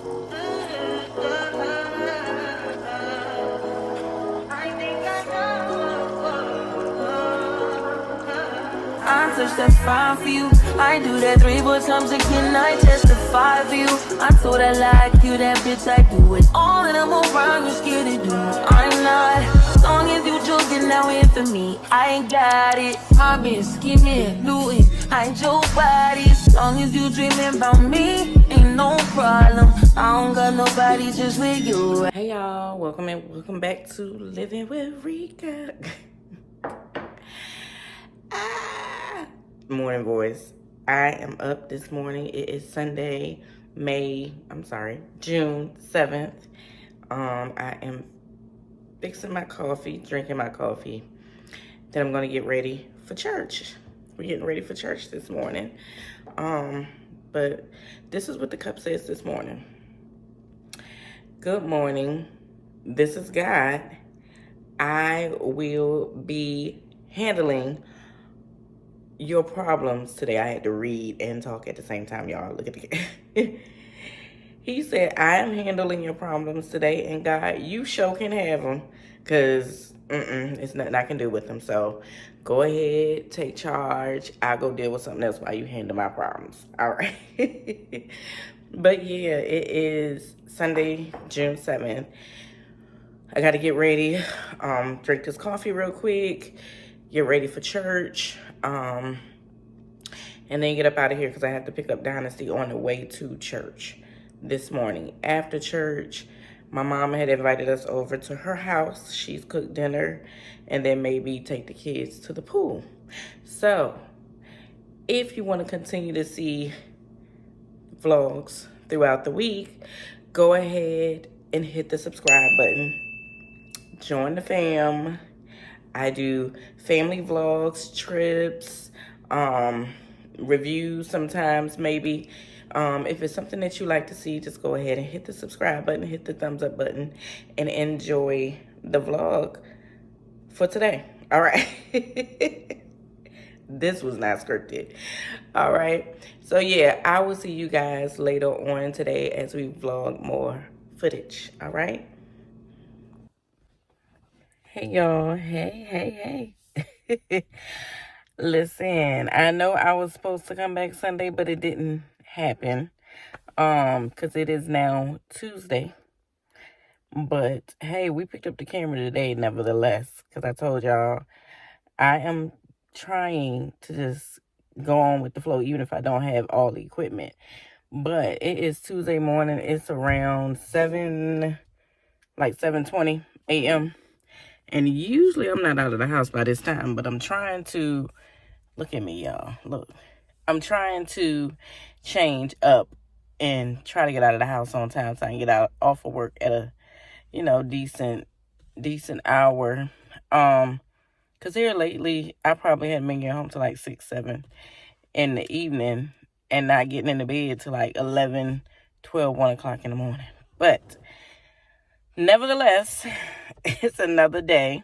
I touch that fire for you. I do that 3-4 times again. I testify for you. I told I like you, that bitch. I do it all, and I'm around. You scared to do. I'm not. As long as you joking now in for me, I ain't got it. I've been scheming, looting, hide your body. As long as you dreaming about me, ain't no problem. I don't got nobody just with you. Hey y'all, welcome back to Living with Rika. Morning voice. I am up this morning. It is Sunday, June 7th. I am fixing my coffee, drinking my coffee. Then I'm gonna get ready for church. We're getting ready for church this morning. But this is what the cup says this morning. Good morning. This is God. I will be handling your problems today. I had to read and talk at the same time, y'all. Look at the He said, I am handling your problems today, and God, you sure can have them, because it's nothing I can do with them. So go ahead, take charge. I'll go deal with something else while you handle my problems. All right. But yeah, it is Sunday, June 7th. I got to get ready, drink this coffee real quick, get ready for church, and then get up out of here because I have to pick up Dynasty on the way to church this morning. After church, my mom had invited us over to her house. She's cooked dinner, and then maybe take the kids to the pool. So if you want to continue to see vlogs throughout the week, go ahead and hit the subscribe button. Join the fam. I do family vlogs, trips, reviews sometimes, maybe. If it's something that you like to see, just go ahead and hit the subscribe button, hit the thumbs up button, and enjoy the vlog for today. All right. This was not scripted. All right. So yeah, I will see you guys later on today as we vlog more footage. All right. Hey y'all. Hey. Listen, I know I was supposed to come back Sunday, but it didn't happen. Because it is now Tuesday. But hey, we picked up the camera today nevertheless. Because I told y'all I am trying to just go on with the flow, even if I don't have all the equipment. But it is Tuesday morning. It's around 7:20 a.m. And usually I'm not out of the house by this time, but I'm trying to, look at me, y'all. Look, I'm trying to change up and try to get out of the house on time so I can get out off of work at a, decent hour. Because here lately, I probably hadn't been getting home till like 6, 7 in the evening and not getting into bed till like 11, 12, 1 o'clock in the morning. But nevertheless, it's another day.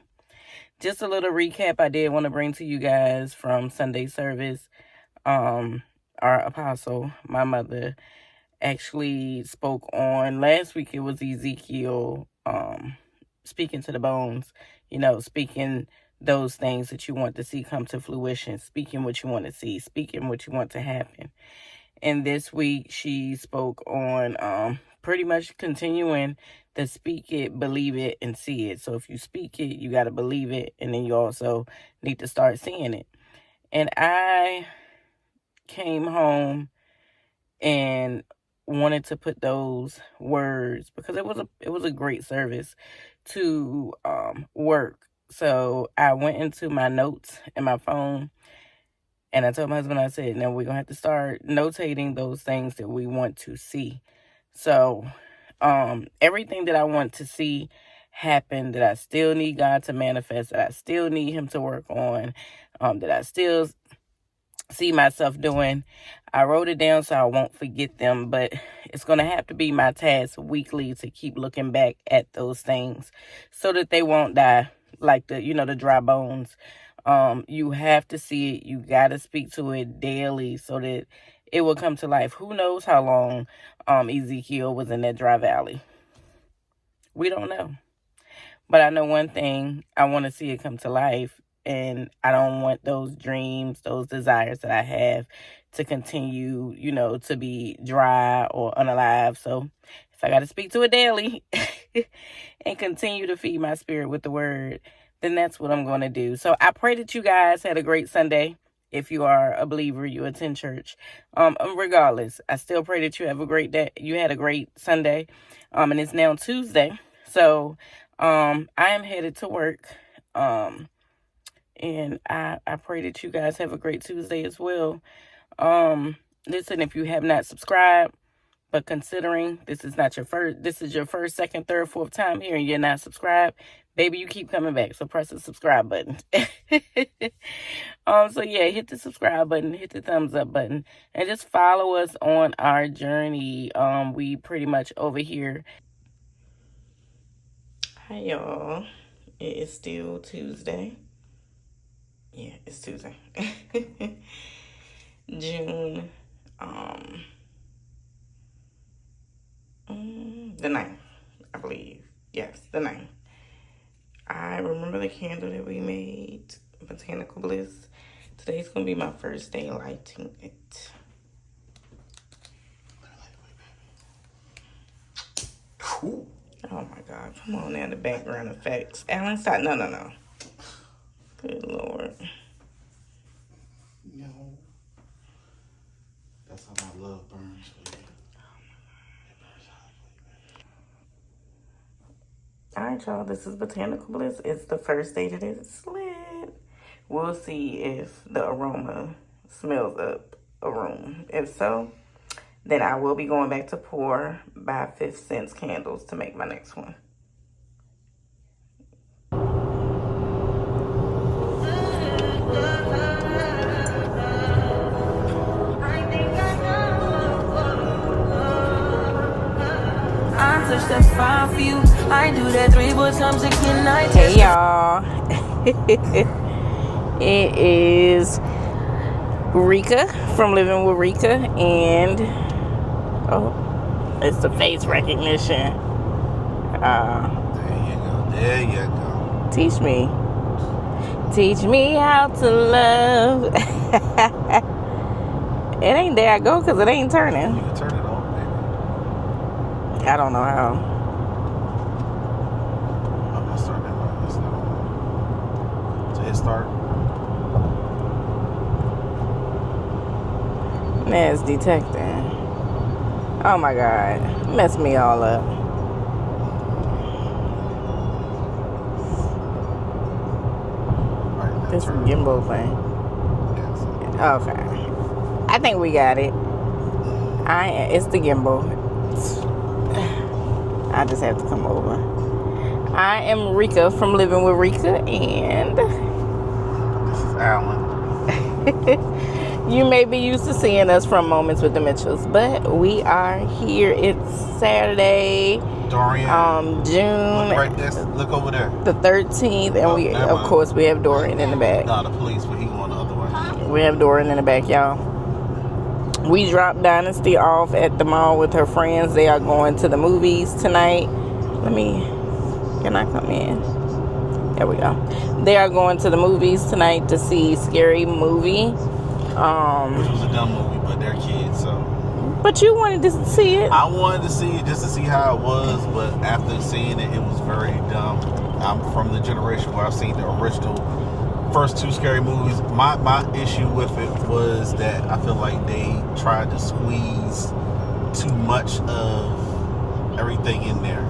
Just a little recap I did want to bring to you guys from Sunday service. Our apostle, my mother, actually spoke on, last week it was Ezekiel, speaking to the bones, speaking those things that you want to see come to fruition, speaking what you want to see, speaking what you want to happen. And this week she spoke on pretty much continuing to speak it, believe it, and see it. So if you speak it, you got to believe it, and then you also need to start seeing it. And I came home and wanted to put those words, because it was a great service, to work. So I went into my notes in my phone, and I told my husband, I said, now we're going to have to start notating those things that we want to see. So everything that I want to see happen, that I still need God to manifest, that I still need him to work on, that I still see myself doing, I wrote it down so I won't forget them. But it's going to have to be my task weekly to keep looking back at those things so that they won't die like the dry bones. You have to see it. You got to speak to it daily so that it will come to life. Who knows how long Ezekiel was in that dry valley? We don't know. But I know one thing, I want to see it come to life. And I don't want those dreams, those desires that I have to continue, to be dry or unalive. So if I got to speak to it daily and continue to feed my spirit with the word, then that's what I'm going to do. So I pray that you guys had a great Sunday. If you are a believer, you attend church. Regardless, I still pray that you have a great day. You had a great Sunday. And it's now Tuesday. So I am headed to work. And I pray that you guys have a great Tuesday as well. Listen, if you have not subscribed, but considering this is your first, second, third, fourth time here and you're not subscribed, baby, you keep coming back. So press the subscribe button. So yeah, hit the subscribe button, hit the thumbs up button, and just follow us on our journey. We pretty much over here. Hi y'all. It is still Tuesday. Yeah, it's Tuesday. June the 9th, I believe. Yes, the 9th. I remember the candle that we made, Botanical Bliss. Today's going to be my first day lighting it. Oh my God, come on now, the background effects. Alan, stop. No. Good Lord. No. That's how my love burns for you. All right, y'all, this is Botanical Bliss. It's the first day that it's lit. We'll see if the aroma smells up a room. If so, then I will be going back to pour by 5th Sense candles to make my next one. I touch that fire for you. I do that 3-4 times again. Hey y'all. It is Rika from Living with Rika, and it's the face recognition. There you go. Teach me how to love. It ain't there I go because it ain't turning. You can turn it on, baby. I don't know how. I'm not starting that one. That's not on. So hit start. It's detecting. Oh my God. Mess me all up. Right, This gimbal thing. Okay. I think we got it. It's the gimbal. I just have to come over. I am Rika from Living with Rika, and This is Alan. you may be used to seeing us from Moments with the Mitchells, but we are here. It's Saturday, Dorian. June Look right there. Look over there. the 13th, and we, of course, we have Dorian in the back. No, the police, but he going the other way. We have Dorian in the back, y'all. We dropped Dynasty off at the mall with her friends. They are going to the movies tonight. Can I come in? There we go. They are going to the movies tonight to see Scary Movie. Which was a dumb movie, but they're kids, so. But you wanted to see it? I wanted to see it just to see how it was, but after seeing it, it was very dumb. I'm from the generation where I've seen the original first 2 Scary movies. My issue with it was that I feel like they tried to squeeze too much of everything in there.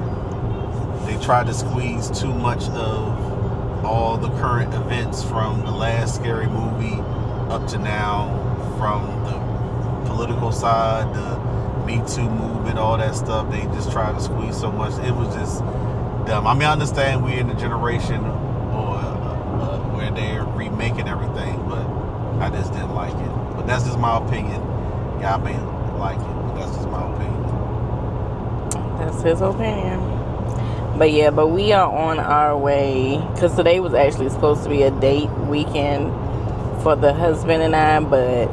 They tried to squeeze too much of all the current events from the last Scary movie up to now, from the political side, the Me Too movement, all that stuff. They just tried to squeeze so much. It was just dumb. I mean, I understand we're in a generation where they're remaking everything, but I just didn't like it. But that's just my opinion. Y'all may like it, but that's just my opinion. That's his opinion. But yeah, we are on our way, because today was actually supposed to be a date weekend for the husband and I, but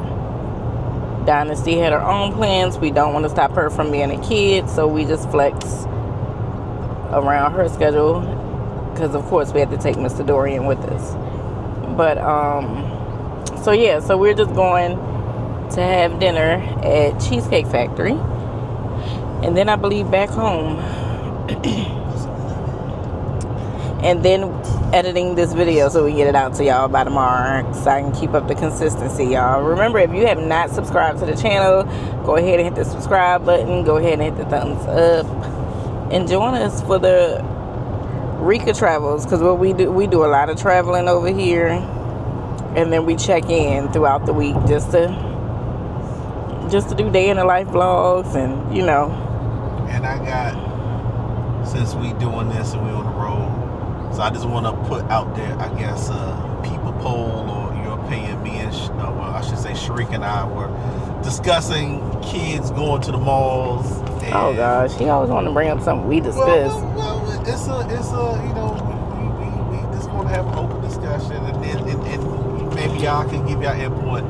Dynasty had her own plans. We don't want to stop her from being a kid, so we just flex around her schedule. Because of course we had to take Mr. Dorian with us. But so yeah, so we're just going to have dinner at Cheesecake Factory, and then I believe back home. And then editing this video so we get it out to y'all by tomorrow, so I can keep up the consistency, y'all. Remember, if you have not subscribed to the channel, go ahead and hit the subscribe button. Go ahead and hit the thumbs up, and join us for the Rika travels, because what we do a lot of traveling over here, and then we check in throughout the week just to do day in the life vlogs, and you know. And I got, since we doing this and we on the road, so I just want to put out there, I guess, people poll or your opinion. Me and, well, I should say Sharik and I were discussing kids going to the malls. And, oh gosh, he always want to bring up something we discussed. Well, it's a, you know, we just want to have an open discussion, and maybe y'all can give y'all input.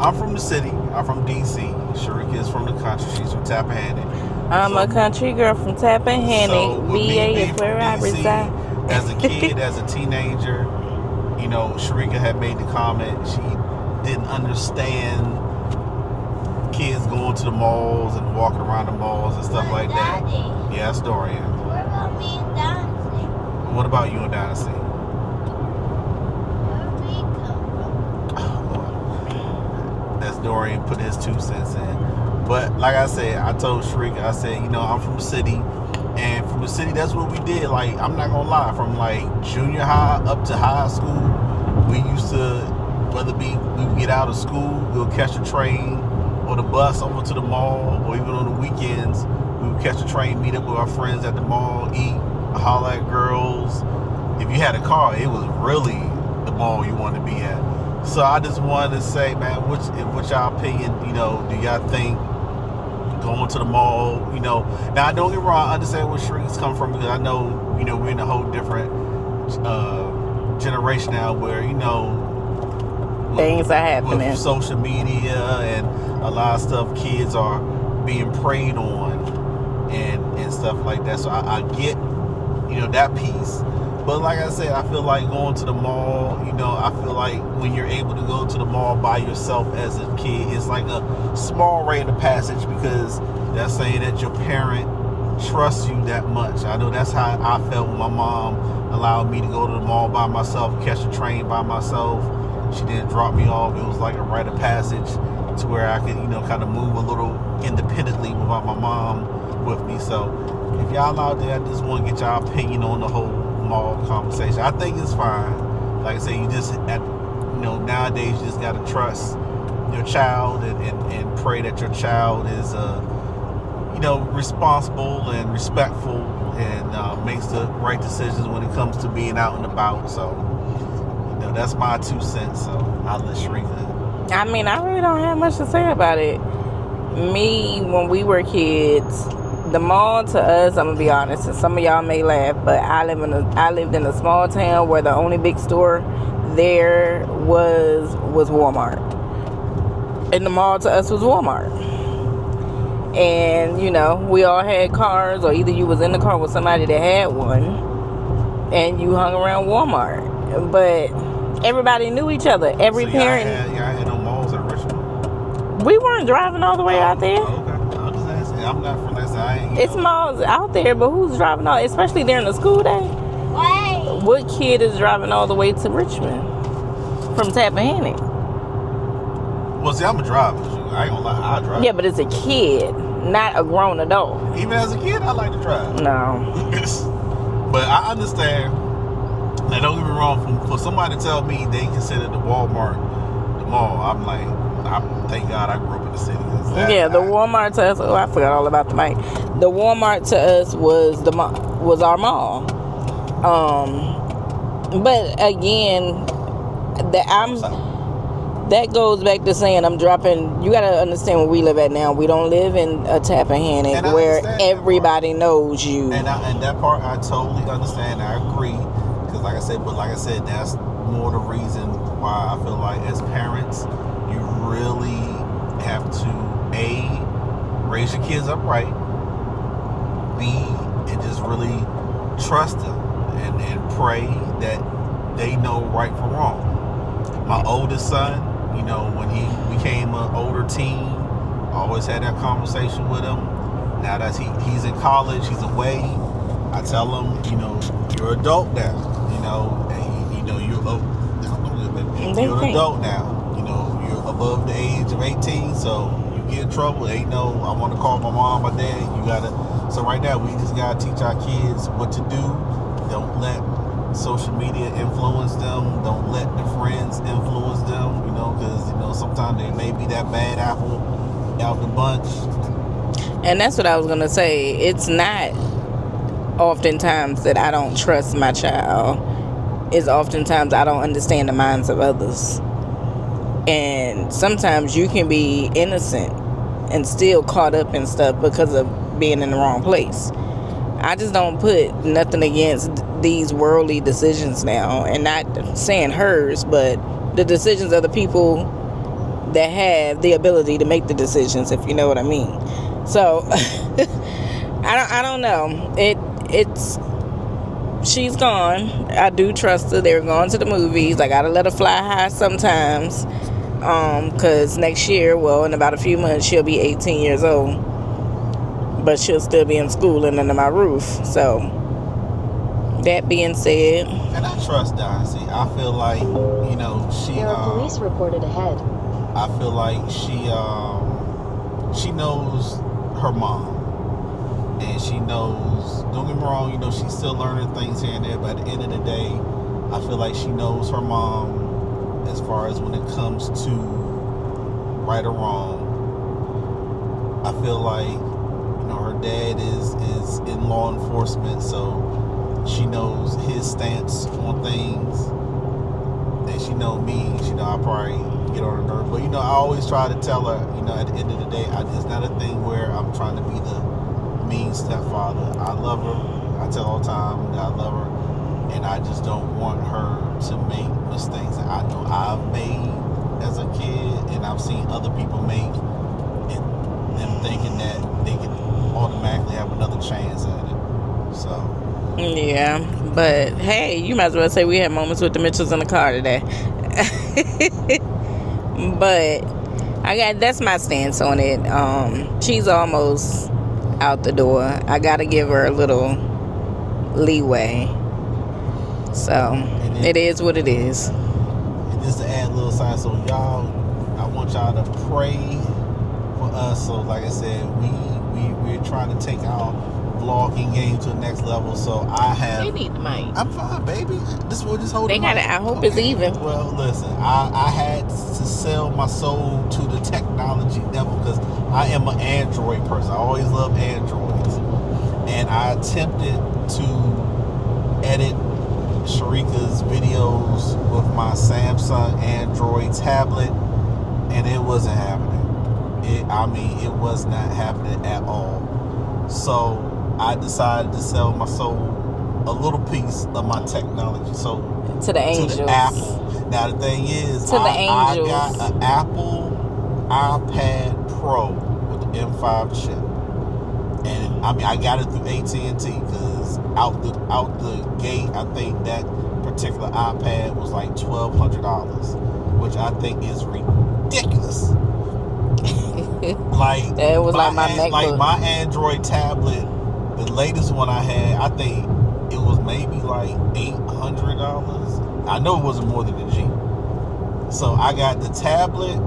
I'm from the city. I'm from D.C. Sharik is from the country. She's from Tappahannock. I'm a country girl from Tappahannock. So, VA is where I reside. As a kid, as a teenager, you know, Sharika had made the comment she didn't understand kids going to the malls and walking around the malls and stuff like that. Yeah, that's Dorian. What about me and Dynasty? What about you and Dynasty? Where do we come from? Oh, Lord. That's Dorian put his 2 cents in. But like I said, I told Sharika, I said, you know, I'm from the city. And from the city, that's what we did. Like, I'm not gonna lie, from like junior high up to high school, we used to, whether we would get out of school, we'll catch a train or the bus over to the mall, or even on the weekends, we would catch a train, meet up with our friends at the mall, eat, holler at girls. If you had a car, it was really the mall you wanted to be at. So I just wanted to say, man, what's y'all opinion? You know, do y'all think going to the mall, you know, now I don't get me wrong, I understand where Sharika's come from, because I know, you know, we're in a whole different generation now where, you know, things are happening with social media and a lot of stuff, kids are being preyed on and stuff like that. So I get, you know, that piece. But like I said, I feel like going to the mall, you know, I feel like when you're able to go to the mall by yourself as a kid, it's like a small rite of passage, because that's saying that your parent trusts you that much. I know that's how I felt when my mom allowed me to go to the mall by myself, catch a train by myself. She didn't drop me off. It was like a rite of passage to where I could, you know, kind of move a little independently without my mom with me. So if y'all out there, I just want to get y'all opinion on the whole mall conversation. I think it's fine. Like I say, you just, you know, nowadays you just got to trust your child and pray that your child is, you know, responsible and respectful and makes the right decisions when it comes to being out and about. So, you know, that's my 2 cents. So I'll let Sharika. I mean, I really don't have much to say about it. Me, when we were kids, the mall to us, I'm gonna be honest, and some of y'all may laugh, but I lived in a small town where the only big store there was Walmart, and the mall to us was Walmart. And you know, we all had cars, or either you was in the car with somebody that had one, and you hung around Walmart. But everybody knew each other. Every So parent. y'all had no malls at Richmond? We weren't driving all the way out there. Okay. I'm just asking. I'm not from that side. It's malls out there, but who's driving all, especially during the school day? Wait. What kid is driving all the way to Richmond from Tappahannock? Well, see, I'm a driver. I ain't gonna lie, I drive. Yeah, but it's a kid, not a grown adult. Even as a kid, I like to drive. No. But I understand. Now, don't get me wrong. For somebody to tell me they consider the Walmart the mall, I'm like, thank God I grew up in the city. Yeah, the Walmart to us. Oh, I forgot all about the mic. The Walmart to us was our mall. But again, that goes back to saying I'm dropping. You gotta understand where we live at now. We don't live in a Tappahannock where everybody knows you. And that part I totally understand. I agree. Because like I said, that's more the reason why I feel like as parents, you really have to A, raise your kids up right, B, and just really trust them and pray that they know right from wrong. My oldest son, when he became an older teen, I always had that conversation with him. Now that he's in college, he's away, I tell him, you're an adult now, and you're an adult now. You're above the age of 18, so you get in trouble. Ain't no, I want to call my mom, my dad. So right now, we just gotta teach our kids what to do. Don't let social media influence them. Don't let the friends influence them, because, sometimes they may be that bad apple out the bunch. And that's what I was going to say. It's not oftentimes that I don't trust my child. It's oftentimes I don't understand the minds of others. And sometimes you can be innocent and still caught up in stuff because of being in the wrong place. I just don't put nothing against these worldly decisions now, and not saying hers, but the decisions of the people that have the ability to make the decisions, if you know what I mean. So I don't know. It's she's gone. I do trust her. They're going to the movies. I gotta let her fly high sometimes. Cause next year, in about a few months, she'll be 18 years old. But she'll still be in school and under my roof. So, that being said, and I trust Darcy. I feel like, she. There are police reported ahead. I feel like she knows her mom, and she knows. Don't get me wrong. She's still learning things here and there. But at the end of the day, I feel like she knows her mom as far as when it comes to right or wrong. I feel like. Her dad is in law enforcement, so she knows his stance on things. And she know me. She know I probably get on her nerve. But I always try to tell her, at the end of the day, it's not a thing where I'm trying to be the mean stepfather. I love her. I tell all the time that I love her, and I just don't want her to make mistakes that I know I've made as a kid, and I've seen other people make, and them thinking that they can automatically have another chance at it. So yeah, but hey, you might as well say we had moments with the Mitchells in the car today. But that's my stance on it. She's almost out the door. I gotta give her a little leeway. So it is what it is. And just to add a little side, so y'all, I want y'all to pray for us. So like I said, we're trying to take our vlogging game to the next level. So I have. They need the mic. I'm fine, baby. This will just hold. They got it. I hope it's even. Well, listen, I had to sell my soul to the technology devil because I am an Android person. I always love Androids, and I attempted to edit Sharika's videos with my Samsung Android tablet, and it wasn't happening. It was not happening at all. So I decided to sell my soul, a little piece of my technology. So to the angels. To the Apple. Now the thing is, to the angels. I got an Apple iPad Pro with the M5 chip, and I got it through AT&T because out the gate, I think that particular iPad was like $1,200, which I think is ridiculous. Like it was like my MacBook. Like my Android tablet, the latest one I had, I think it was maybe like $800. I know it wasn't more than a G. So I got the tablet.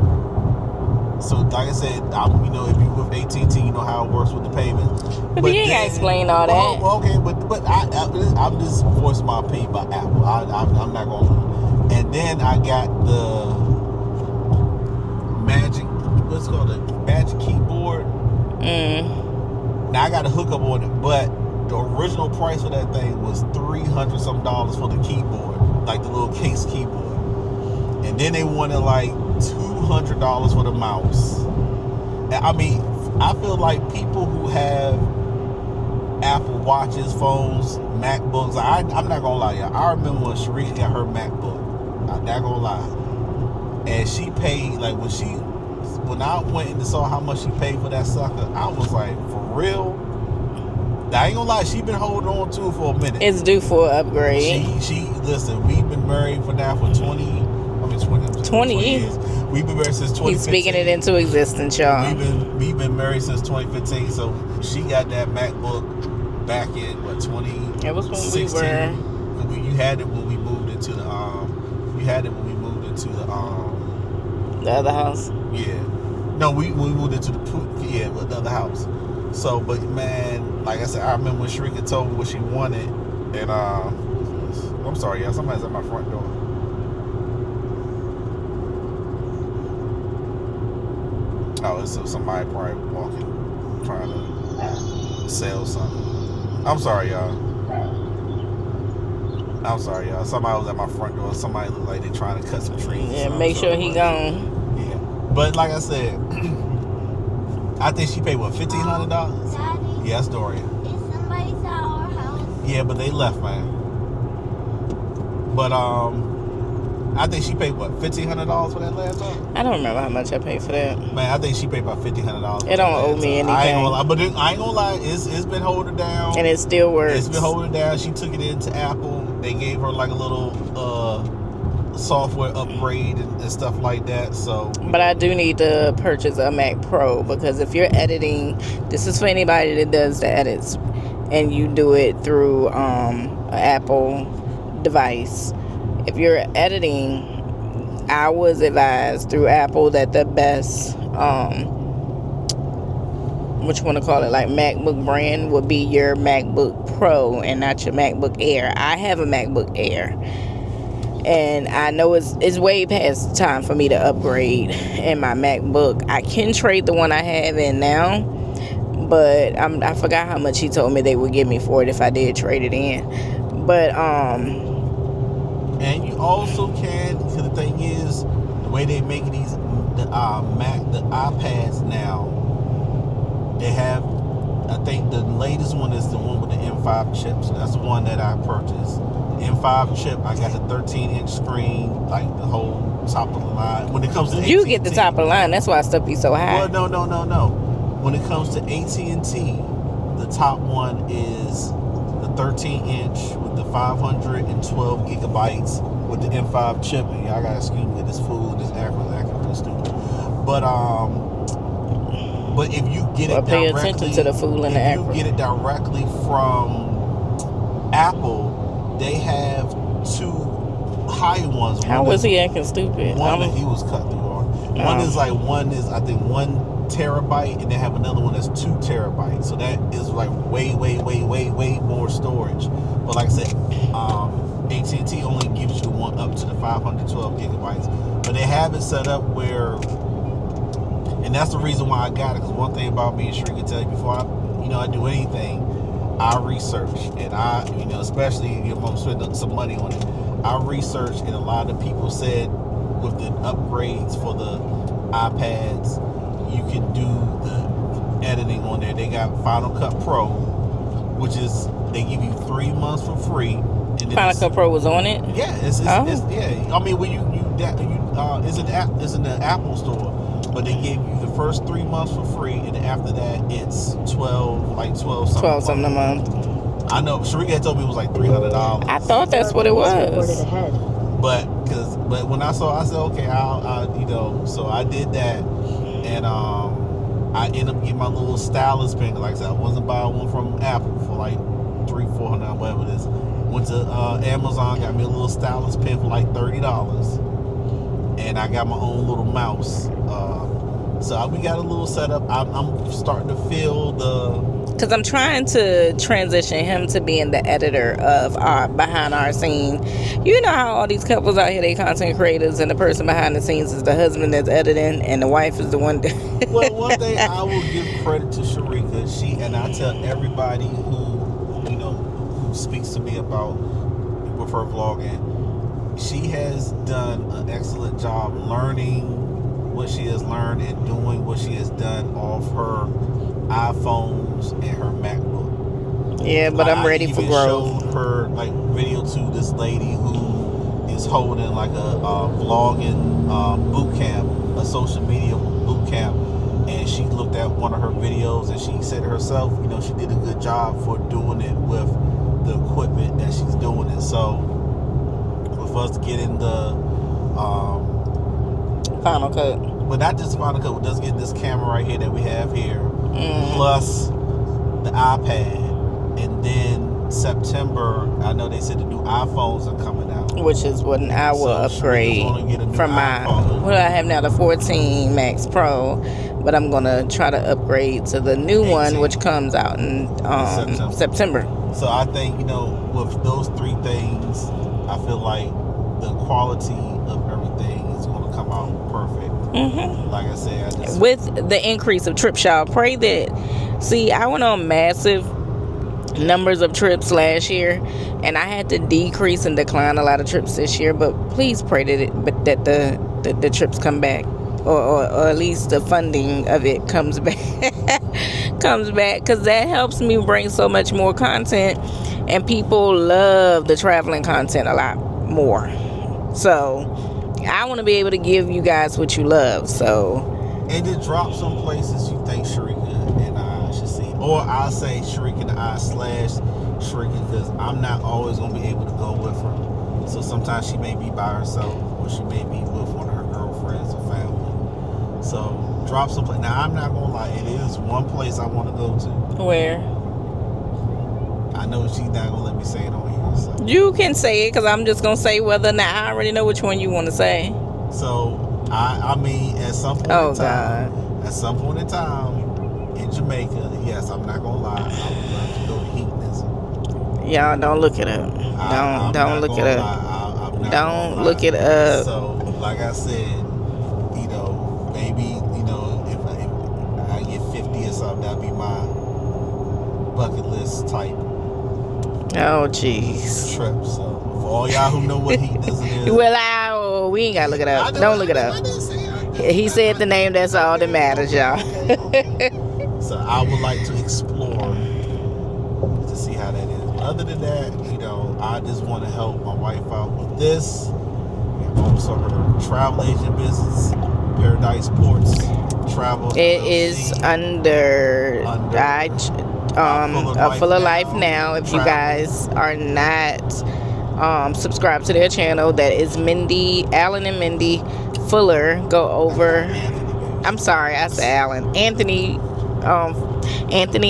So like I said, if you with AT&T, you know how it works with the payment. But you ain't gotta explain all that. Well, okay, but I'm just voicing my opinion about Apple. I'm not gonna. And then I got the Magic. What's it called? The Magic Keyboard. Now I got to hook up on it, but the original price for that thing was $300 some for the keyboard, like the little case keyboard. And then they wanted like $200 for the mouse. And I feel like people who have Apple Watches, phones, MacBooks. I'm not gonna lie, y'all. I remember when Sharika got her MacBook. I'm not gonna lie, and she paid like when she when I went and saw how much she paid for that sucker, I was like, for real? I ain't gonna lie, she been holding on to it for a minute. It's due for an upgrade. She listen, we've been married for now for 20 years. We've been married since 2015. He's speaking it into existence, y'all. We've been married since 2015. So she got that MacBook back in what 2016. It was when we were. You had it when we moved into the You had it when we moved into the The other house. Yeah. No, we moved into the other house. So, but man, like I said, I remember when Shrika told me what she wanted, and I'm sorry, y'all. Somebody's at my front door. Oh, it's somebody probably walking, trying to sell something. I'm sorry, y'all. Somebody was at my front door. Somebody looked like they trying to cut some trees. Yeah, make sure he gone. Yeah, but like I said, I think she paid what, $1,500? Daddy, Yes, Dorian. is somebody at our house? Yeah, but they left, man. But I think she paid what, $1,500 for that laptop? I don't remember how much I paid for that. Man, I think she paid about $1,500. It don't owe me anything. I ain't gonna lie, it's been holding down. And it still works. It's been holding down. She took it into Apple. They gave her like a little software upgrade and stuff like that. So, but I do need to purchase a Mac Pro, because if you're editing, this is for anybody that does the edits, and you do it through an Apple device. If you're editing, I was advised through Apple that the best what you want to call it, like MacBook brand, would be your MacBook Pro and not your MacBook Air. I have a MacBook Air, and I know it's way past time for me to upgrade in my MacBook. I can trade the one I have in now, but I forgot how much he told me they would give me for it if I did trade it in. But and you also can, because the thing is, the way they make the iPads now, they have, I think the latest one is the one with the M5 chips. That's the one that I purchased. M5 chip, I got the 13-inch screen, like the whole top of the line. When it comes to you AT&T, get the top of the line, that's why stuff be so high. Well, no. When it comes to AT&T, the top one is the 13-inch with the 512 gigabytes with the M5 chip. And y'all gotta excuse me, this fool, this acting really stupid. But if you get it pay directly, attention to the fool in the if you acronym. get it directly from Apple, they have two high ones. How was he acting stupid? One that he was cut through on. One is I think 1 terabyte, and they have another one that's 2 terabytes. So that is like way more storage. But like I said, AT&T only gives you the one up to the 512 gigabytes. But they have it set up where, and that's the reason why I got it. Because one thing about me, and Shree can tell you, before I do anything, I research, and especially if I'm spending some money on it, I research, and a lot of people said with the upgrades for the iPads, you can do the editing on there. They got Final Cut Pro, which is, they give you 3 months for free. And Final Cut Pro was on it? Yeah, it's yeah. I mean, when it's in the Apple store, but they gave you the first 3 months for free, and after that it's 12 something a month. I know Sharika told me it was like $300. I thought that's what it was. But when I saw, I said, okay, I'll so I did that, and I ended up getting my little stylus pen. Like I said, I wasn't buying one from Apple for like $300-$400, whatever it is. Went to Amazon, got me a little stylus pen for like $30, and I got my own little mouse. So we got a little setup. I'm starting to feel because I'm trying to transition him to being the editor of our behind our scene. You know how all these couples out here, they content creators, and the person behind the scenes is the husband that's editing, and the wife is the one. Well, one thing I will give credit to Sharika. And I tell everybody who speaks to me about with her vlogging, she has done an excellent job learning what she has learned and doing what she has done off her iPhones and her MacBook. Yeah, but I'm ready for growth. I showed her video to this lady who is holding like a vlogging boot camp, a social media boot boot camp, and she looked at one of her videos and she said herself, she did a good job for doing it with the equipment that she's doing it. So with us getting the Final Cut. but not just Final Cut, with us getting this camera right here that we have here, plus the iPad, and then September, I know they said the new iPhones are coming out, which is what I will upgrade from my what I have now, the 14 Max Pro, but I'm gonna try to upgrade to the new 18. one, which comes out in September. So I think with those three things, I feel like the quality of everything is going to come out perfect. Like I said, with the increase of trips, y'all pray that. See, I went on massive numbers of trips last year, and I had to decrease and decline a lot of trips this year, but please pray that the trips come back, or at least the funding of it comes back because that helps me bring so much more content, and people love the traveling content a lot more. So I want to be able to give you guys what you love. And to drop some places you think Sharika and I should see. Or I'll say Sharika and I / Sharika, because I'm not always going to be able to go with her. So sometimes she may be by herself, or she may be with one of her girlfriends or family. So drop some place. Now, I'm not going to lie, it is one place I want to go to. Where? I know she's not going to let me say it on here. So. You can say it, because I'm just going to say whether or not I already know which one you want to say. So, I mean, at some point in time, in Jamaica, yes, I'm not going to lie, I would love to go to Hedonism. Y'all, don't look it up. Don't look it up. Don't look it up. So, like I said, maybe, if I get 50 or something, that'd be my bucket list type Oh, jeez. trip. So, for all y'all who know what Hedonism is. Well, we ain't got to look it up. Don't look it up. He said the name, that's all that matters, y'all. So, I would like to explore to see how that is. Other than that, I just want to help my wife out with this. And also her travel agent business, Paradise Ports Travel. It is under A Fuller Life Now. If you guys are not subscribed to their channel, that is Allen and Mindy Fuller. Go over. I'm sorry, I said Allen. Anthony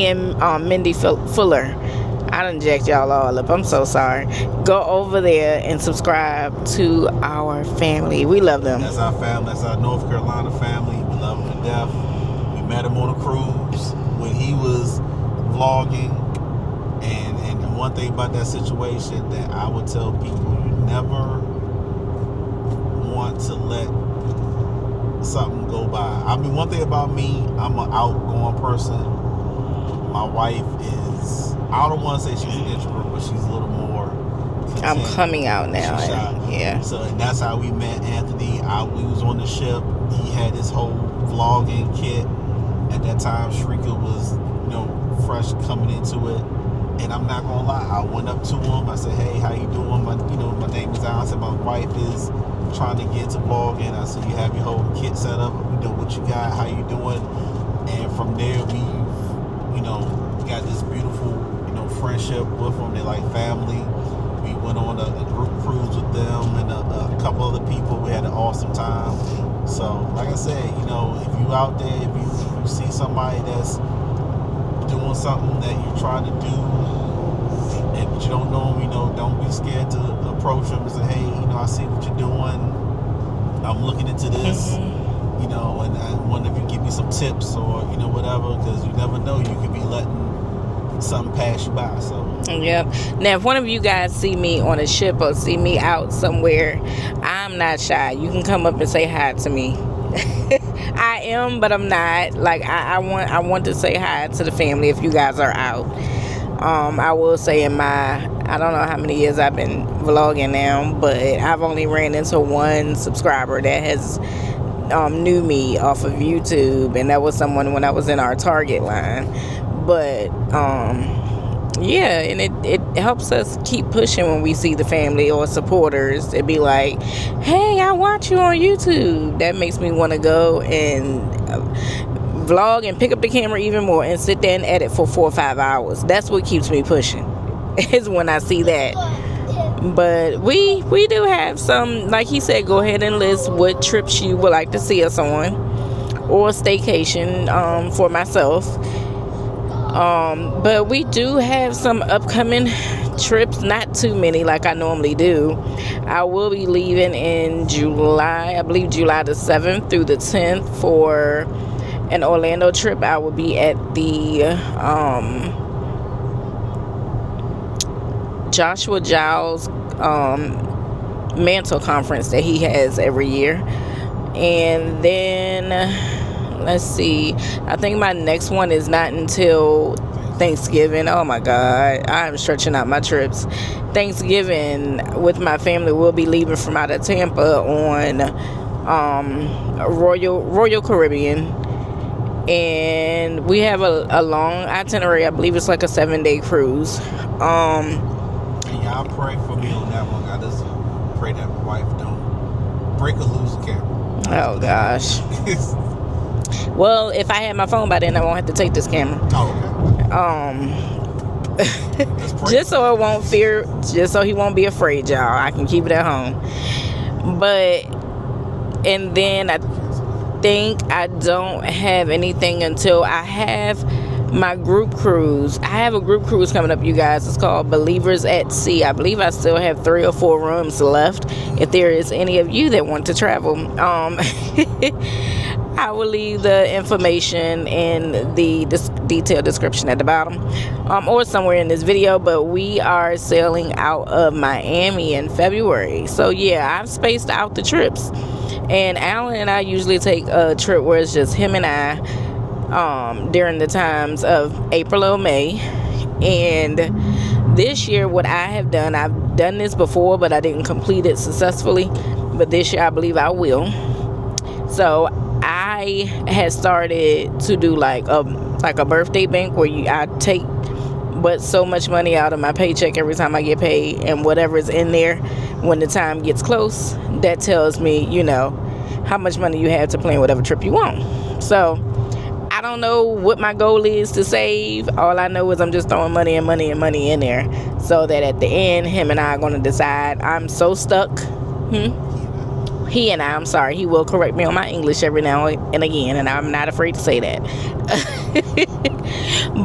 and Mindy Fuller. I done jacked y'all all up. I'm so sorry. Go over there and subscribe to our family. We love them. That's our family. That's our North Carolina family. We love them to death. We met him on a cruise when he was vlogging. And one thing about that situation that I would tell people, you never want to let something go by. I mean, one thing about me, I'm an outgoing person. My wife is, I don't want to say she's an introvert, but she's a little more content. I'm coming out now. She's shy. Yeah. So and that's how we met Anthony. We was on the ship. He had his whole vlogging kit. At that time, Sharika was, fresh coming into it. And I'm not gonna lie, I went up to him. I said, "Hey, how you doing? My name is Al." I said, "My wife is trying to get into vlogging." I said, "You have your whole kit set up. What you got? How you doing?" And from there, we got this beautiful, friendship with them. They're like family. We went on a group cruise with them and a couple other people. We had an awesome time. So, like I said, if you out there, if you see somebody that's doing something that you're trying to do, and you don't know them, don't be scared to approach them and say, "Hey, I see what you're doing. I'm looking into this." And I wonder if you give me some tips or whatever, because you never know, you could be letting something pass you by. So yep. Now, if one of you guys see me on a ship or see me out somewhere, I'm not shy. You can come up and say hi to me. I am, but I'm not. Like I want to say hi to the family if you guys are out. I will say I don't know how many years I've been vlogging now, but I've only ran into one subscriber that has knew me off of YouTube, and that was someone when I was in our Target line. But yeah, and it helps us keep pushing when we see the family or supporters. It'd be like, hey, I watch you on YouTube. That makes me want to go and vlog and pick up the camera even more and sit there and edit for 4 or 5 hours. That's what keeps me pushing, is when I see that. But we do have some, like he said, go ahead and list what trips you would like to see us on, or staycation for myself. But we do have some upcoming trips, not too many like I normally do. I will be leaving in July, I believe July the 7th through the 10th for an Orlando trip. I will be at the Joshua Giles mantle conference that he has every year. And then let's see, I think my next one is not until Thanksgiving. Oh my God, I'm stretching out my trips. Thanksgiving with my family, we'll be leaving from out of Tampa on Royal Caribbean, and we have a long itinerary. I believe it's like a 7-day cruise. And y'all pray for me on that one. I just pray that my wife don't break or lose the camera. Oh gosh. Well, if I had my phone by then, I won't have to take this camera. Oh, okay. Just so it won't fear, just so he won't be afraid, y'all. I can keep it at home. But, and then I think I don't have anything until I have my group cruise. I have a group cruise coming up, you guys. It's called Believers at Sea. I believe I still have 3 or 4 rooms left. If there is any of you that want to travel, I will leave the information in the detailed description at the bottom, or somewhere in this video. But we are sailing out of Miami in February. So yeah, I've spaced out the trips. And Alan and I usually take a trip where it's just him and I during the times of April or May. And this year, what I have done, I've done this before, but I didn't complete it successfully. But this year, I believe I will. So I had started to do like a birthday bank where I take but so much money out of my paycheck every time I get paid, and whatever's in there when the time gets close, that tells me, how much money you have to plan whatever trip you want. So I don't know what my goal is to save. All I know is I'm just throwing money in there, so that at the end, him and I are going to decide. I'm so stuck. He and I'm sorry, he will correct me on my English every now and again, and I'm not afraid to say that.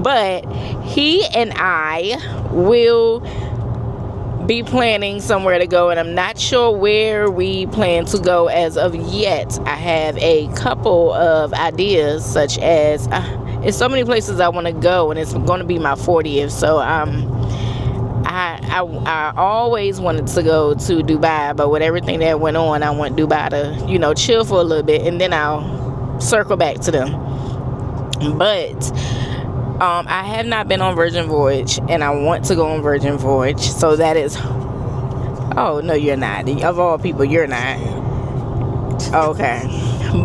But he and I will be planning somewhere to go, and I'm not sure where we plan to go as of yet. I have a couple of ideas, such as it's so many places I want to go, and it's going to be my 40th. So I always wanted to go to Dubai, but with everything that went on, I want Dubai to, chill for a little bit, and then I'll circle back to them. But I have not been on Virgin Voyage, and I want to go on Virgin Voyage. So that is... Oh, no, you're not. Of all people, you're not. Okay.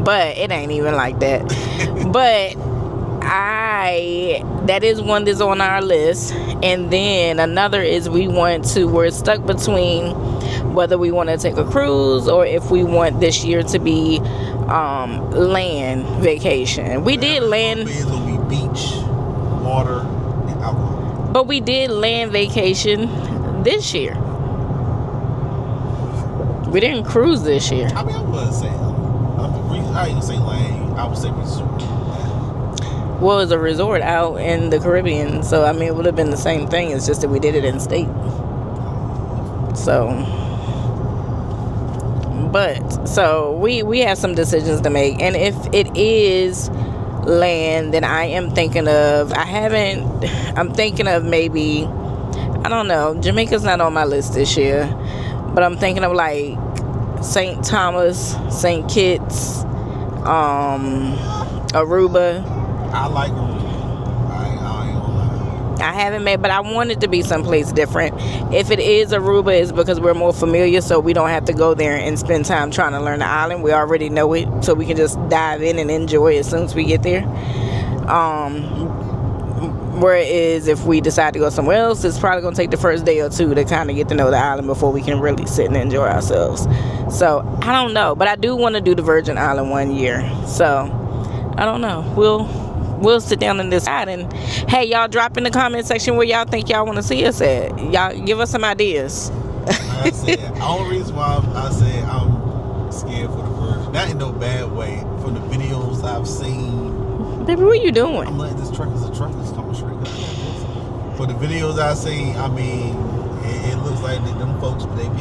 But it ain't even like that. But that is one that's on our list. And then another is we're stuck between whether we want to take a cruise or if we want this year to be land vacation. We did land... It's going to be beach, water, and alcohol. But we did land vacation this year. We didn't cruise this year. I mean, I wouldn't say... I didn't say land. I would say resort. Well, it's a resort out in the Caribbean, so I mean, it would have been the same thing. It's just that we did it in state. So we have some decisions to make, and if it is land, then I am thinking of. I'm thinking of maybe, I don't know. Jamaica's not on my list this year, but I'm thinking of like St. Thomas, St. Kitts, Aruba. I like Aruba. I ain't gonna lie. I haven't made, but I want it to be someplace different. If it is Aruba, it's because we're more familiar, so we don't have to go there and spend time trying to learn the island. We already know it, so we can just dive in and enjoy it as soon as we get there. Whereas if we decide to go somewhere else, it's probably going to take the first day or two to kind of get to know the island before we can really sit and enjoy ourselves. So I don't know, but I do want to do the Virgin Island one year. So I don't know. We'll sit down and decide. And hey, y'all drop in the comment section where y'all think y'all want to see us at. Y'all give us some ideas. Like I said, the only reason why I say I'm scared for the Virgin, not in no bad way, from the videos I've seen. Baby, what are you doing? I'm letting this truck is a truck that's coming straight up. For the videos I seen, I mean, it looks like them folks they be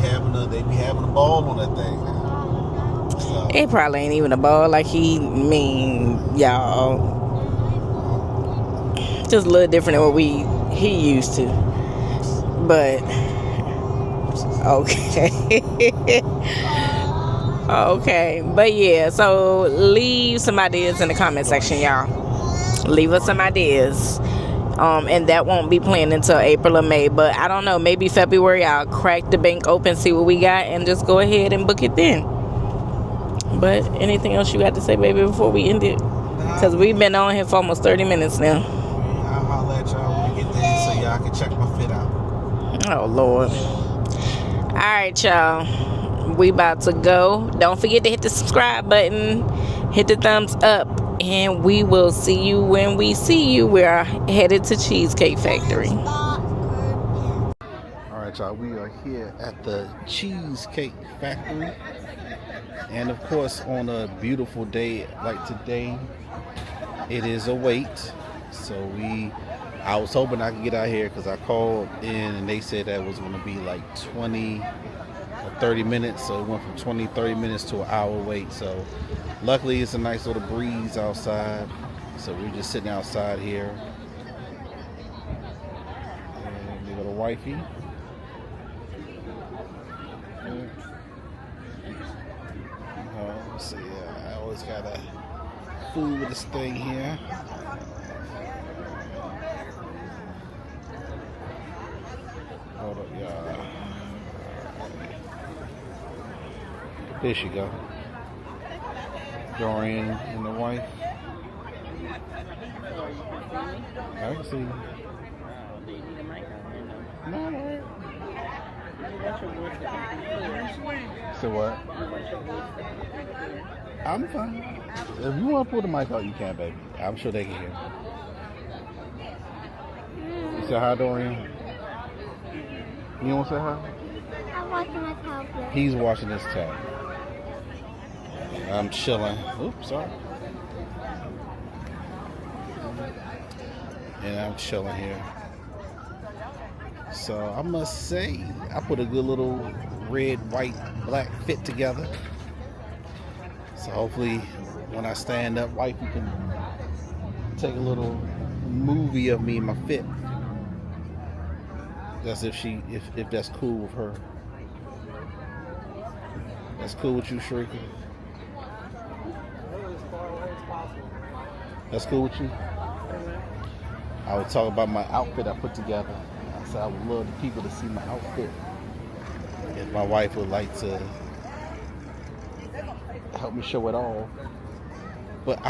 having a ball on that thing now. So, It probably ain't even a ball like y'all. Just a little different than what he used to. But okay. Okay, but yeah, so leave some ideas in the comment section, y'all. Leave us some ideas. And that won't be planned until April or May, but I don't know, maybe February I'll crack the bank open, see what we got, and just go ahead and book it then. But anything else you got to say, baby, before we end it? Because we've been on here for almost 30 minutes now. I'll holler at y'all when we get there so y'all can check my fit out. Oh, Lord. All right, y'all. We about to go. Don't forget to hit the subscribe button, hit the thumbs up, and we will see you when we see you. We're headed to Cheesecake Factory. All right, y'all. We are here at the Cheesecake Factory, and of course, on a beautiful day like today, it is a wait. So I was hoping I could get out here because I called in and they said that was going to be like 20 or 30 minutes. So it went from 20, 30 minutes to an hour wait. So luckily it's a nice little breeze outside. So we're just sitting outside here. And we got a wifey. Let's see, I always got a food with this thing here. Hold up, y'all. There she go. Dorian and the wife. I can see you. No, no. So what? I'm fine. If you want to pull the mic out, you can, baby. I'm sure they can hear. You say hi, Dorian? You want to say hi? I'm watching my tablet. He's watching his tab. I'm chilling. Oops, sorry. And I'm chilling here. So I must say, I put a good little red, white, black fit together. So hopefully, when I stand up, wifey can take a little movie of me in my fit. That's if that's cool with her. That's cool with you, Shrika? That's cool with you? I would talk about my outfit I put together. I said I would love the people to see my outfit. If my wife would like to help me show it all. But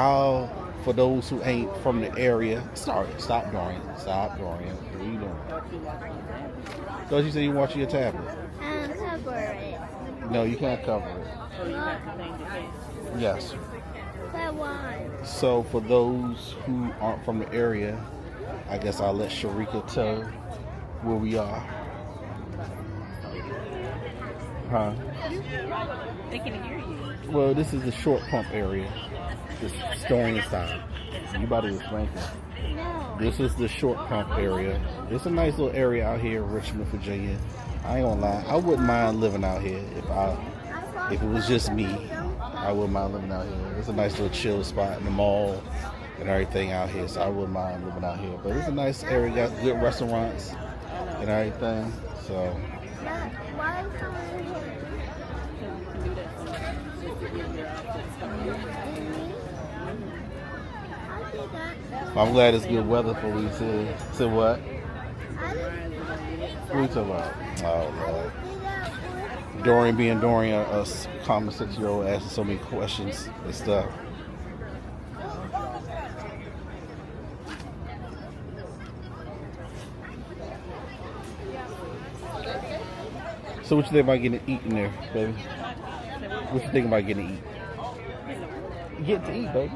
for those who ain't from the area, stop, Dorian. Stop, Dorian. What are you doing? Because you said you watching your tablet. Cover it. No, you can't cover it. Yes. But why? So for those who aren't from the area, I guess I'll let Sharika tell where we are. Huh? They can hear you. Well, this is the short pump area. This Dorian side. You about to explain it. No. This is the short pump area. It's a nice little area out here in Richmond, Virginia. I ain't gonna lie, I wouldn't mind living out here if it was just me. I wouldn't mind living out here. It's a nice little chill spot in the mall and everything out here, so I wouldn't mind living out here. But it's a nice area, got good restaurants and everything. So Why is someone I'm glad it's good weather for what you said. So what? What are you talking about? Oh, Lord. Dorian being Dorian, a common 6-year-old asking so many questions and stuff. So what you think about getting to eat in there, baby? What you think about getting to eat? Get to eat, baby.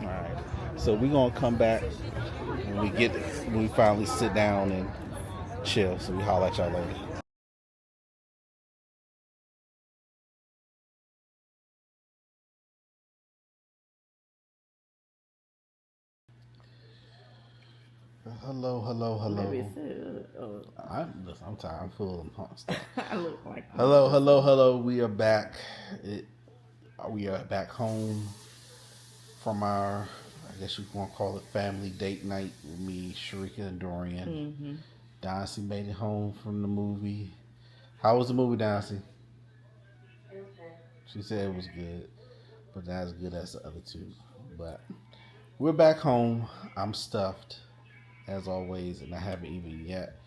All right. So we're gonna come back when we finally sit down and chill. So we holler at y'all later. Hello. Maybe it's I'm tired. I'm full. I look like Hello. We are back. We are back home from our, I guess you want to call it family date night with me, Sharika, and Dorian. Mm-hmm. Dynasty made it home from the movie. How was the movie, Dynasty? She said it was good, but not as good as the other two. But we're back home. I'm stuffed, as always, and I haven't even yet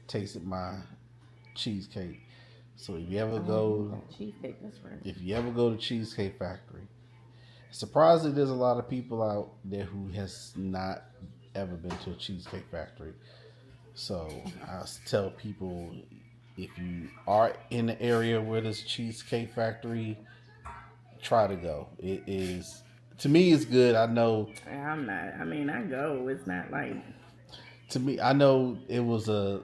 tasted my cheesecake. So if you ever go, Cheesecake, that's right. if you ever go to Cheesecake Factory, surprisingly, there's a lot of people out there who has not ever been to a Cheesecake Factory. So I tell people, if you are in the area where there's Cheesecake Factory, try to go. It is, to me, it's good. I know. I'm not. I mean, I go. It's not like. To me, I know it was a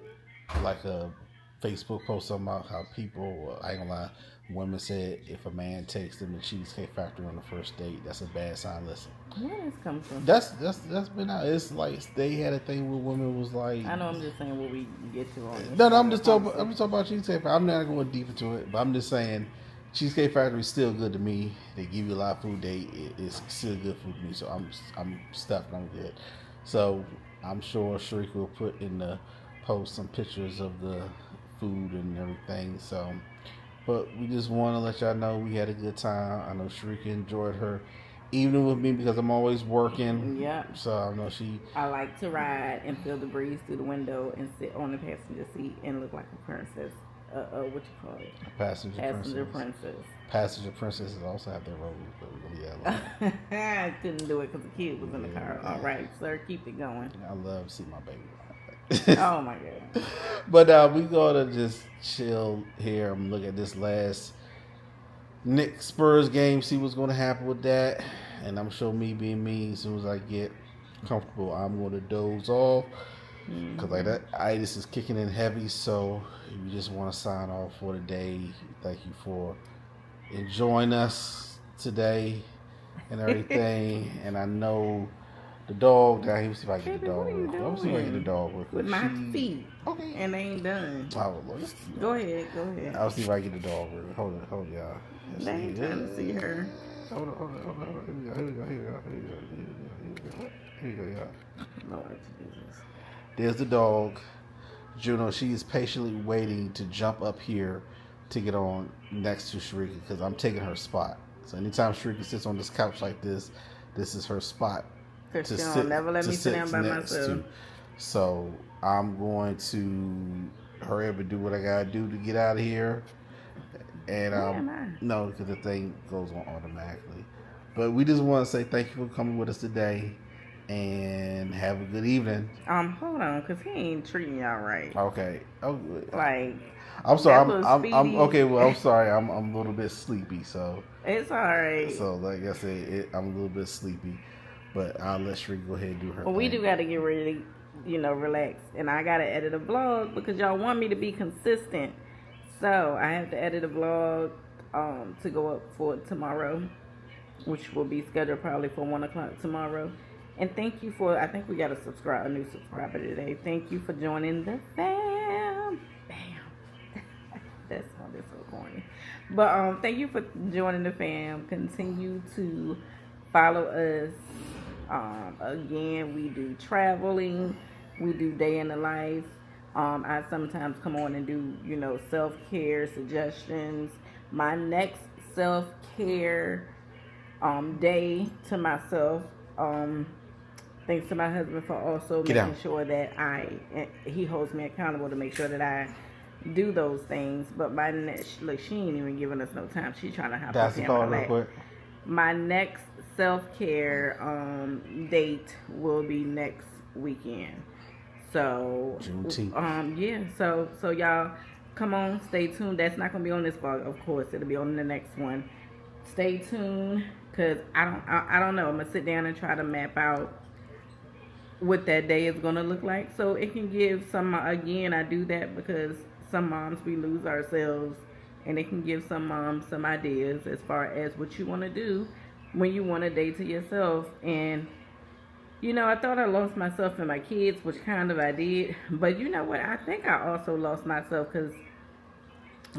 Facebook post talking about how people, I ain't gonna lie, women said if a man takes them to Cheesecake Factory on the first date, that's a bad sign. Listen, Where this come from? that's been out. It's like they had a thing where women was like, I know. I'm just saying what we get to on this. no, I'm just talking about Cheesecake Factory. I'm not going deep into it, but I'm just saying Cheesecake Factory is still good to me. They give you a lot of food. It's still good food to me. So I'm stuffed. I'm good. So I'm sure Sharika will put in the post some pictures of the food and everything. So, but we just want to let y'all know we had a good time. I know Sharika enjoyed her evening with me because I'm always working. Yeah. So I know she. I like to ride and feel the breeze through the window and sit on the passenger seat and look like a princess. What you call it? Passenger princess. Passenger princesses also have their roles, but yeah. I couldn't do it because the kid was in the car. All right, sir, keep it going. I love to see my baby. Oh my god. But we gonna just chill here and look at this last Knicks Spurs game, see what's gonna happen with that. And I'm sure me being me, as soon as I get comfortable, I'm gonna doze off. Because like that itis is kicking in heavy, so we just want to sign off for the day. Thank you for enjoying us today and everything. And I know the dog down here. See if I get the dog. Let me see if I get the dog with my feet. Okay. And they ain't done. Oh, Lord. Go ahead. I'll see if I get the dog. Hold on, y'all. They ain't trying to see her. Hold on. Here we go, y'all. Lord Jesus. There's the dog, Juno. She is patiently waiting to jump up here to get on next to Sharika because I'm taking her spot. So anytime Sharika sits on this couch like this is her spot to sit. Never let me sit down by myself. So I'm going to hurry up and do what I gotta do to get out of here. And no, because the thing goes on automatically. But we just want to say thank you for coming with us today. And have a good evening. Hold on, cause he ain't treating y'all right. Okay. Oh, like. I'm sorry. I'm okay. Well, I'm sorry. I'm a little bit sleepy, so it's all right. So, like I said, I'm a little bit sleepy, but I'll let Shree go ahead and do her. Well, we do got to get ready, relax, and I got to edit a vlog because y'all want me to be consistent. So I have to edit a vlog to go up for tomorrow, which will be scheduled probably for 1:00 tomorrow. And thank you for, I think we got a new subscriber today. Thank you for joining the fam. Bam. That sounded so corny. But thank you for joining the fam. Continue to follow us. Again, we do traveling. We do day in the life. I sometimes come on and do, self-care suggestions. My next self-care day to myself, thanks to my husband for also making sure that he holds me accountable to make sure that I do those things. But my next, look, she ain't even giving us no time. She's trying to hop up in my lap. My next self-care date will be next weekend. So, Juneteenth. yeah. So y'all, come on, stay tuned. That's not gonna be on this vlog, of course. It'll be on the next one. Stay tuned, cause I don't know. I'm gonna sit down and try to map out what that day is gonna look like, so it can give some. Again, I do that because some moms we lose ourselves, and it can give some moms some ideas as far as what you want to do when you want a day to yourself. And you know, I thought I lost myself in my kids, which kind of I did. But you know what? I think I also lost myself because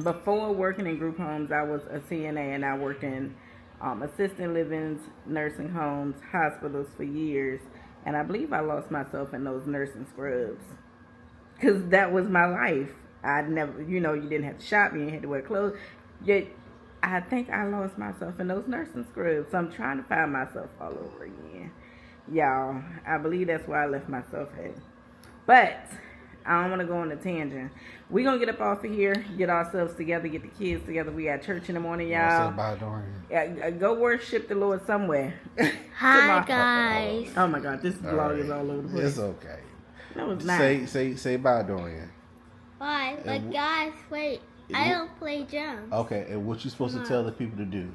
before working in group homes, I was a CNA and I worked in assisted livings, nursing homes, hospitals for years. And I believe I lost myself in those nursing scrubs because that was my life. I never, you know, you didn't have to shop, you didn't have to wear clothes. Yet, I think I lost myself in those nursing scrubs. So I'm trying to find myself all over again. Y'all, I believe that's where I left myself at. But I don't want to go on a tangent. We're going to get up off of here, get ourselves together, get the kids together. We got church in the morning, y'all. Say bye, Dorian. Yeah, go worship the Lord somewhere. Hi, guys. Oh my God, this vlog is all over the place. It's okay. No, it's not. Say bye, Dorian. Bye. But guys, wait. I don't play drums. Okay, and what you supposed to tell the people to do?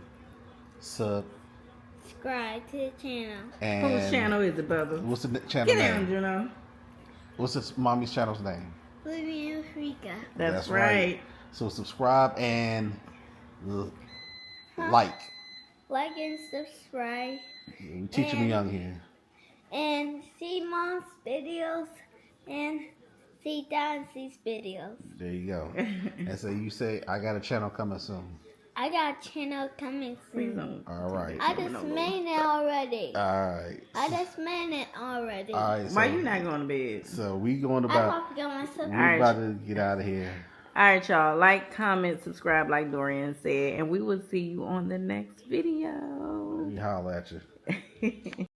Subscribe to the channel. And Whose channel is it, brother? what's the channel Get name? down, Juno. What's this mommy's channel's name? Living in Africa. That's right. So subscribe and like. Like and subscribe. You teaching me young here. And see Mom's videos and see Dancy's videos. There you go. And so you say I got a channel coming soon. I got a channel coming Please soon. don't. All right. I just made it already. All right. I just made it already. All right. So, Why you not going to bed? So we going I about. want to go myself. We Alright. about to get out of here. All right, y'all. Like, comment, subscribe, like Dorian said. And we will see you on the next video. We holler at you.